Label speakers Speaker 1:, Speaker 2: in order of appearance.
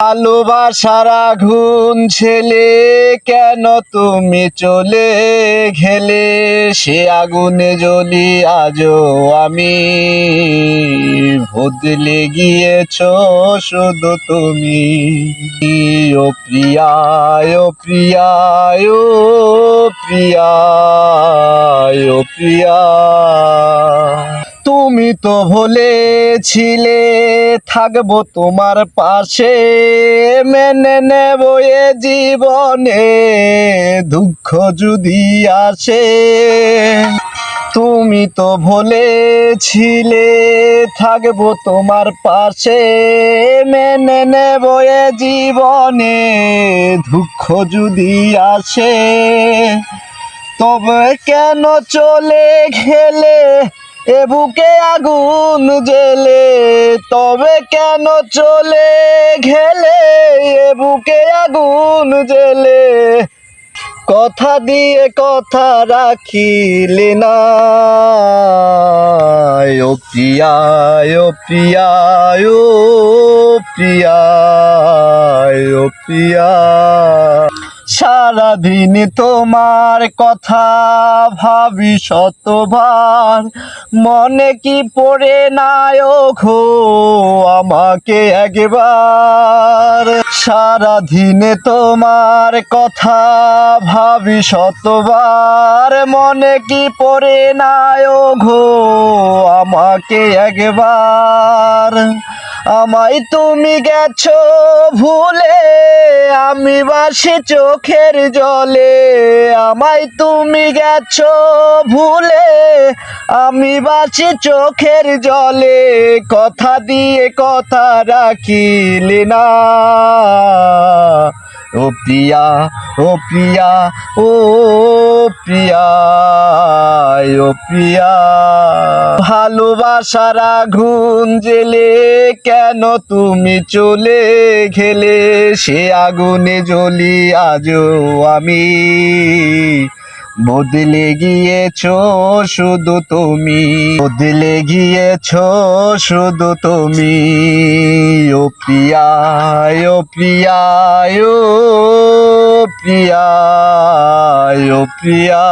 Speaker 1: ভালোবাসার আগুন ছেলে কেন তুমি চলে গেলে, সে আগুনে জ্বলি আজও আমি। বদলে গিয়েছ শুধু তুমি। ও প্রিয়া, ও প্রিয়া, ও প্রিয়া, ও প্রিয়া, তুমি তো বলেছিলে থাকবো তোমার পাশে, মেনে নেব এ জীবনে দুঃখ যদি আসে। তুমি তো বলেছিলে থাকবো তোমার পাশে, মেনে নেব এ জীবনে দুঃখ যদি আসে। তবে কেন চলে গেলে এ বুকে আগুন জ্বেলে, তবে কেন চলে গেলে এ বুকে আগুন জ্বেলে, কথা দিয়ে কথা রাখিলে না। ও প্রিয়া, ও প্রিয়া, ও প্রিয়া, ও প্রিয়া, সারাদিন তোমার কথা ভাবি শতবার, মনে কি পড়ে না গো আমাকে একবার। সারাদিন তোমার কথা ভাবি শতবার, মনে কি পড়ে না গো আমাকে একবার। আমায় তুমি গেছো ভুলে, আমি বাসি চোখের জলে। আমায় তুমি গেছো ভুলে, আমি বাসি চোখের জলে, কথা দিয়ে কথা রাখিলে না। ও প্রিয়া, ও প্রিয়া, ও প্রিয়া, ও প্রিয়া, ভালোবাসার আগুন জ্বেলে কেন তুমি চলে গেলে, সে আগুনে জ্বলি আজও আমি। বদলে গিয়েছ শুধু তুমি, বদলে গিয়েছ শুধু তুমি। ও প্রিয়া, ও প্রিয়া, ও প্রিয়া, ও প্রিয়া।